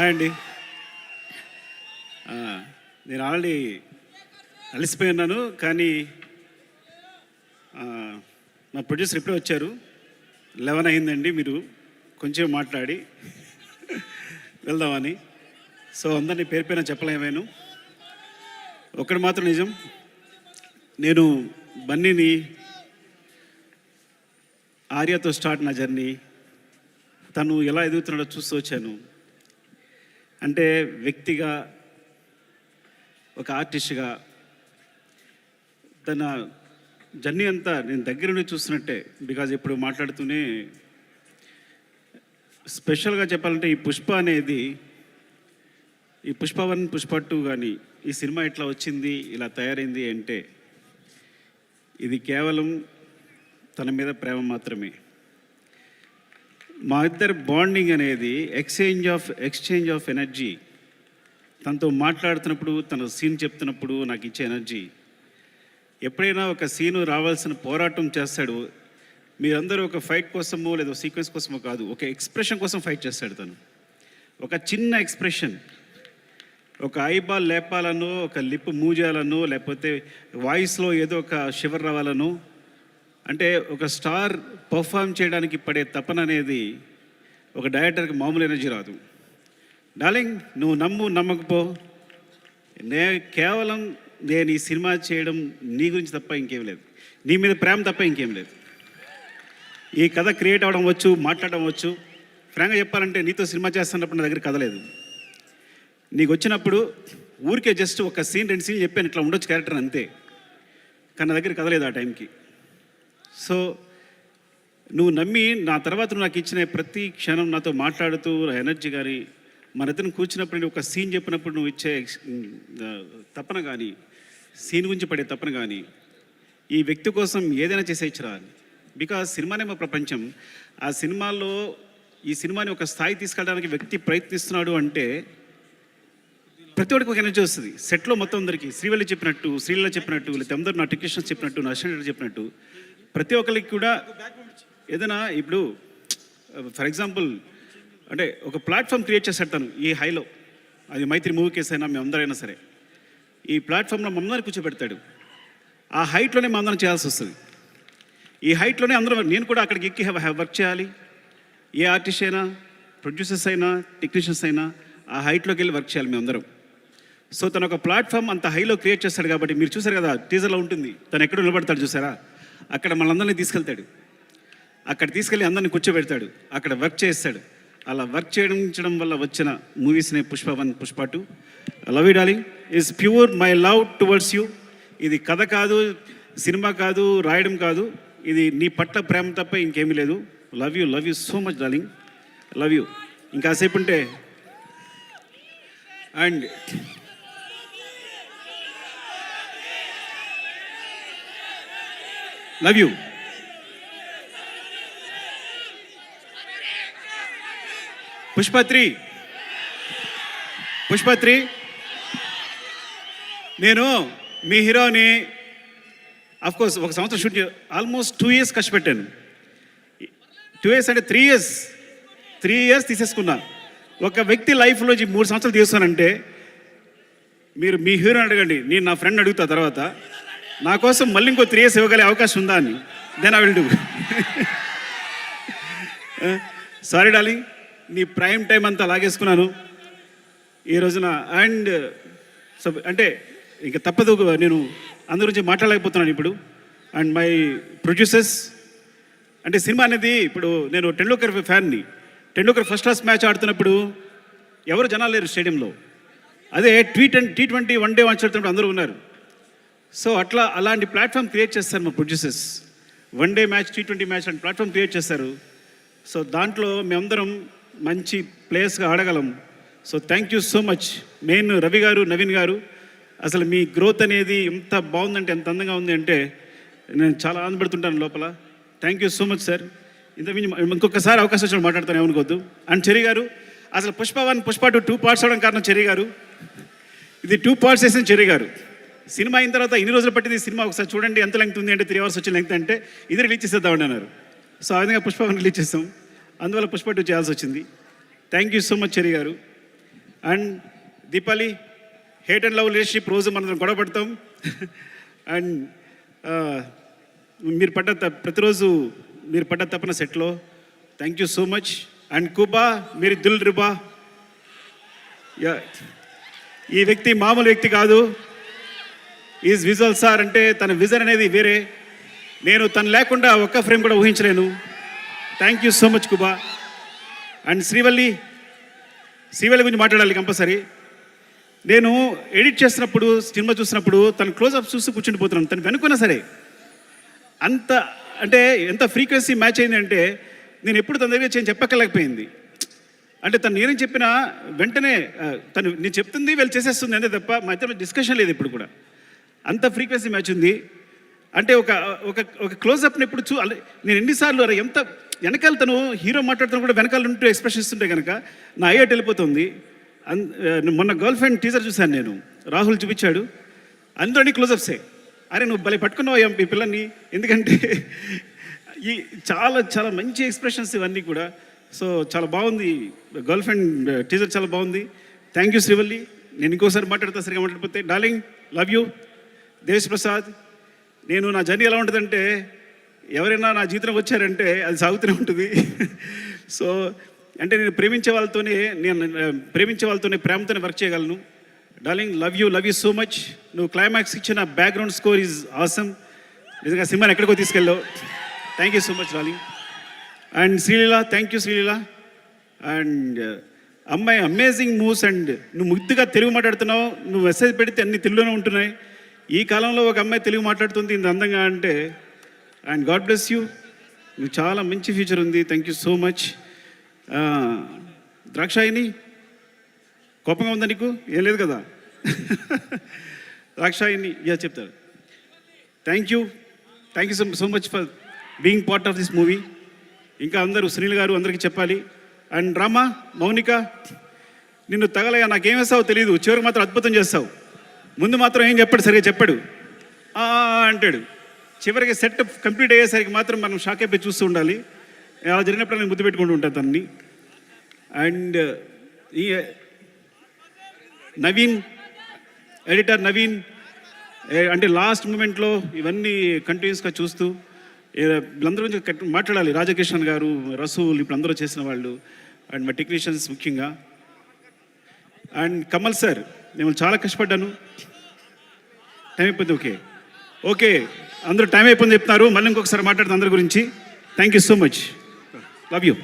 Hi అండి. నేను already అలసిపోయి ఉన్నాను, కానీ మా ప్రొడ్యూసర్ ఇప్పుడే వచ్చారు. 11 అయిందండి, మీరు కొంచెం మాట్లాడి వెళ్దామని. సో అందరినీ పేరు పైన చెప్పలేమేను. ఒకటి మాత్రం నిజం, నేను బన్నీని ఆర్యతో స్టార్ట్ నా జర్నీ, తను ఎలా ఎదుగుతున్నాడో చూస్తూ వచ్చాను. అంటే వ్యక్తిగా, ఒక ఆర్టిస్ట్గా తన జర్నీ అంతా నేను దగ్గర నుండి చూస్తున్నట్టే. బికాజ్ ఇప్పుడు మాట్లాడుతూనే స్పెషల్గా చెప్పాలంటే ఈ పుష్ప అనేది, ఈ పుష్ప 1 పుష్ప 2 కానీ ఈ సినిమా ఎట్లా వచ్చింది, ఇలా తయారైంది అంటే ఇది కేవలం తన మీద ప్రేమ మాత్రమే. మా ఇద్దరి బాండింగ్ అనేది ఎక్స్చేంజ్ ఆఫ్ ఎనర్జీ. తనతో మాట్లాడుతున్నప్పుడు, తన సీన్ చెప్తున్నప్పుడు నాకు ఇచ్చే ఎనర్జీ. ఎప్పుడైనా ఒక సీను రావాల్సిన పోరాటం చేస్తాడు. మీరందరూ ఒక ఫైట్ కోసమో లేదా సీక్వెన్స్ కోసమో కాదు, ఒక ఎక్స్ప్రెషన్ కోసం ఫైట్ చేస్తాడు తను. ఒక చిన్న ఎక్స్ప్రెషన్, ఒక ఐబాల్ లేపాలనో, ఒక లిప్ మూవ్ చేయాలనో, లేకపోతే వాయిస్లో ఏదో ఒక షివర్ రావాలనో, అంటే ఒక స్టార్ పర్ఫామ్ చేయడానికి పడే తపన అనేది ఒక డైరెక్టర్కి మామూలు ఎనర్జీ రాదు. డార్లింగ్, నువ్వు నమ్మకపో, కేవలం నేను ఈ సినిమా చేయడం నీ గురించి తప్ప ఇంకేం లేదు, నీ మీద ప్రేమ తప్ప ఇంకేం లేదు. ఈ కథ క్రియేట్ అవ్వడం వచ్చు, మాట్లాడడం వచ్చు. ఫ్రాంక్గా చెప్పాలంటే నీతో సినిమా చేస్తున్నప్పుడు నా దగ్గర కథ లేదు. నీకు వచ్చినప్పుడు ఊరికే జస్ట్ ఒక సీన్ 2 సీన్లు చెప్పాను, ఇట్లా ఉండొచ్చు క్యారెక్టర్ అంతే, కానీ నా దగ్గర కథ లేదు ఆ టైంకి. సో నువ్వు నమ్మి నా తర్వాత నువ్వు నాకు ఇచ్చిన ప్రతి క్షణం నాతో మాట్లాడుతూ ఎనర్జీ కానీ, మన ఇద్దరిని కూర్చున్నప్పుడు నేను ఒక సీన్ చెప్పినప్పుడు నువ్వు ఇచ్చే తపన కానీ, సీన్ గురించి పడే తపన కానీ, ఈ వ్యక్తి కోసం ఏదైనా చేసేయచ్చురా. బికాజ్ సినిమానే మా ప్రపంచం. ఆ సినిమాలో ఈ సినిమాని ఒక స్థాయి తీసుకెళ్ళడానికి వ్యక్తి ప్రయత్నిస్తున్నాడు అంటే ప్రతి ఒక్కరికి ఒక ఎనర్జీ వస్తుంది. సెట్లో మొత్తం అందరికీ శ్రీవల్లి చెప్పినట్టు, శ్రీలీల చెప్పినట్టు, లేకపోతే అందరూ నా టెక్నీషియన్స్ చెప్పినట్టు, నా అసిస్టెంట్ చెప్పినట్టు, ప్రతి ఒక్కరికి కూడా ఏదైనా ఇప్పుడు ఫర్ ఎగ్జాంపుల్ అంటే ఒక ప్లాట్ఫామ్ క్రియేట్ చేస్తాడు తను ఈ హైలో. అది మైత్రి మూవీ కేసు అయినా మేమందరైనా సరే ఈ ప్లాట్ఫామ్లో మమ్మల్ని కూర్చోబెడతాడు. ఆ హైట్లోనే మా అందరం చేయాల్సి వస్తుంది. ఈ హైట్లోనే అందరూ, నేను కూడా అక్కడికి ఎక్కి వర్క్ చేయాలి. ఏ ఆర్టిస్ట్ అయినా, ప్రొడ్యూసర్స్ అయినా, టెక్నీషియన్స్ అయినా ఆ హైట్లోకి వెళ్ళి వర్క్ చేయాలి మేమందరం. సో తను ఒక ప్లాట్ఫామ్ అంత హైలో క్రియేట్ చేస్తాడు కాబట్టి మీరు చూసారు కదా, టీజర్లో ఉంటుంది, తను ఎక్కడ నిలబడతాడు చూసారా, అక్కడ మనందరినీ తీసుకెళ్తాడు. అక్కడ తీసుకెళ్ళి అందరిని కూర్చోబెడతాడు, అక్కడ వర్క్ చేస్తాడు. అలా వర్క్ చేయడం వల్ల వచ్చిన మూవీస్నే Pushpa 1 Pushpa 2. Love you darling, is pure my love towards you. ఇది కథ కాదు, సినిమా కాదు, రాయడం కాదు, ఇది నీ పట్ల ప్రేమ తప్ప ఇంకేమీ లేదు. Love you so much darling, love you. ఇంకాసేపు ఉంటే అండ్ లవ్ యూ. పుష్ప 3 నేను మీ హీరోని అఫ్కోర్స్ ఒక సంవత్సరం షూట్ ఆల్మోస్ట్ 2 years కష్టపెట్టాను. 2 years అంటే 3 years తీసేసుకున్నా. ఒక వ్యక్తి లైఫ్లో 3 సంవత్సరాలు తీస్తానంటే మీరు మీ హీరోని అడగండి, నేను నా ఫ్రెండ్ అడుగుతా తర్వాత నా కోసం మళ్ళీ ఇంకో 3 years ఇవ్వగలిగే అవకాశం ఉందా అని. Then I will do. Sorry darling, నీ ప్రైమ్ టైం అంతా లాగేసుకున్నాను ఈ రోజున. అండ్ సో అంటే ఇంకా తప్పదు, నేను అందరి గురించి మాట్లాడలేకపోతున్నాను ఇప్పుడు. అండ్ మై ప్రొడ్యూసర్స్, అంటే సినిమా అనేది ఇప్పుడు నేను టెండూల్కర్ ఫ్యాన్ని. టెండూల్కర్ ఫస్ట్ క్లాస్ మ్యాచ్ ఆడుతున్నప్పుడు ఎవరు జనాలు లేరు స్టేడియంలో. అదే T20 వన్ డే మ్యాచ్ ఆడుతున్నప్పుడు అందరూ ఉన్నారు. సో అలాంటి ప్లాట్ఫామ్ క్రియేట్ చేస్తారు మా producers. One day match, T20 match లాంటి ప్లాట్ఫామ్ క్రియేట్ చేస్తారు. సో దాంట్లో మేమందరం మంచి ప్లేయర్స్గా ఆడగలం. So thank you so much. Main Ravi garu, Naveen గారు, అసలు మీ గ్రోత్ అనేది ఎంత బాగుందంటే, ఎంత అందంగా ఉంది అంటే నేను చాలా ఆనందపడుతుంటాను లోపల. Thank you so much sir. ఇంకొకసారి అవకాశం వచ్చిన మాట్లాడతాను, ఏమనుకోవద్దు. అండ్ చెర్రీ గారు, అసలు పుష్ప 1 పుష్ప 2 పార్ట్స్ అవడం కారణం చెర్రీ గారు. ఇది 2 parts వేసిన చెర్రీ గారు. సినిమా అయిన తర్వాత ఇన్ని రోజులు పట్టింది సినిమా, ఒకసారి చూడండి ఎంత లెంగ్త్ ఉంది అంటే 3 hours వచ్చిన లెంగ్త్ అంటే ఇది రిలీజ్ చేసేద్దామని అన్నారు. సో ఆ విధంగా పుష్ప 1 రిలీజ్ చేస్తాం, అందువల్ల పుష్ప 2 చేయాల్సి వచ్చింది. Thank you so much Cherry garu. And Deepali, hate and love relationship రోజు మనం గొడవ పడతాం. అండ్ మీరు ప్రతిరోజు మీరు పడ్డ తప్పన సెట్లో thank you so much. And కుబా, మీరు దిల్ రిబా, ఈ వ్యక్తి మామూలు వ్యక్తి కాదు. ఈజ్ విజువల్ సార్, అంటే తన విజన్ అనేది వేరే. నేను తను లేకుండా ఒక్క ఫ్రేమ్ కూడా ఊహించలేను. Thank you so much Kuba. And Srivalli గురించి మాట్లాడాలి కంపల్సరీ. నేను ఎడిట్ చేస్తున్నప్పుడు, సినిమా చూసినప్పుడు తన క్లోజ్అప్ చూసి కూర్చుండిపోతున్నాను. తను వెనుకున్నా సరే అంత అంటే ఎంత ఫ్రీక్వెన్సీ మ్యాచ్ అయింది అంటే నేను ఎప్పుడు తన దగ్గర చెప్పక్కలేకపోయింది. అంటే తను నేనేం చెప్పినా వెంటనే తను నేను చెప్తుంది వీళ్ళు చేసేస్తుంది అంతే తప్ప మా ఇద్దరు డిస్కషన్ లేదు ఇప్పుడు కూడా. అంత ఫ్రీక్వెన్సీ మ్యాచ్ ఉంది. అంటే ఒక ఒక ఒక క్లోజ్అప్ని ఎప్పుడు నేను ఎన్నిసార్లు ఎంత వెనకాల తను హీరో మాట్లాడుతున్నా కూడా వెనకాల ఉంటూ ఎక్స్ప్రెషన్స్ ఉంటే కనుక నా అయ్యేట్ వెళ్ళిపోతుంది. మొన్న గర్ల్ ఫ్రెండ్ టీజర్ చూశాను నేను, రాహుల్ చూపించాడు, అందులోని క్లోజప్సే. అరే నువ్వు భలే పట్టుకున్నావు ఈ పిల్లల్ని, ఎందుకంటే ఈ చాలా చాలా మంచి ఎక్స్ప్రెషన్స్ ఇవన్నీ కూడా. సో చాలా బాగుంది, గర్ల్ ఫ్రెండ్ టీజర్ చాలా బాగుంది. Thank you Srivalli. నేను ఇంకోసారి మాట్లాడతా సరిగా మాట్లాడిపోతే. Darling, love you. Desh Prasad, నేను నా జర్నీ ఎలా ఉంటుందంటే ఎవరైనా నా జీవితంలోకి వచ్చారంటే అది సాగుతూనే ఉంటుంది. సో అంటే నేను ప్రేమించే వాళ్ళతోనే ప్రేమతోనే వర్క్ చేయగలను. Darling, love you so much. నువ్వు క్లైమాక్స్ ఇచ్చిన బ్యాక్గ్రౌండ్ స్కోర్ ఈజ్ ఆసమ్. నిజంగా సినిమాని ఎక్కడికో తీసుకెళ్ళావు. Thank you so much darling. And Sreeleela, thank you Sreeleela. And అమ్మాయి అమేజింగ్ మూవ్స్. అండ్ నువ్వు ముద్దుగా తెలుగు మాట్లాడుతున్నావు. నువ్వు మెసేజ్ పెడితే అన్ని తెలుగులోనే ఉంటున్నాయి. ఈ కాలంలో ఒక అమ్మాయి తెలుగు మాట్లాడుతుంది ఇంత అందంగా అంటే. And God bless you. నువ్వు చాలా మంచి ఫ్యూచర్ ఉంది. Thank you so much. Dakshayani, కోపంగా ఉందా నీకు? ఏం లేదు కదా. ద్రాక్షాయిని చెప్తారు. Thank you so much for being part of this movie. ఇంకా అందరూ సునీల్ గారు అందరికీ చెప్పాలి. అండ్ రామా, మౌనిక, నిన్ను తగలగా నాకేం వేస్తావో తెలియదు, చివరికి మాత్రం అద్భుతం చేస్తావు. ముందు మాత్రం ఏం చెప్పాడు, సరిగా చెప్పాడు అంటాడు. చివరికి సెట్ కంప్లీట్ అయ్యేసరికి మాత్రం మనం షాక్ అయిపోయి చూస్తూ ఉండాలి. అలా జరిగినప్పుడు నేను ముద్దు పెట్టుకుంటూ ఉంటాను తన్ని. అండ్ ఈ నవీన్, ఎడిటర్ నవీన్, అంటే లాస్ట్ మూమెంట్లో ఇవన్నీ కంటిన్యూస్గా చూస్తూ వీళ్ళందరూ గురించి మాట్లాడాలి. రాజకిషన్ గారు, రసూల్, ఇప్పుడు అందరూ చేసిన వాళ్ళు, అండ్ మా టెక్నీషియన్స్ ముఖ్యంగా. అండ్ కమల్ సార్, నేను చాలా కష్టపడ్డాను. టైం అయిపోయింది. ఓకే అందరూ టైం అయిపోయింది చెప్తున్నారు. మళ్ళీ ఇంకొకసారి మాట్లాడుతాను అందరి గురించి. Thank you so much. Love you.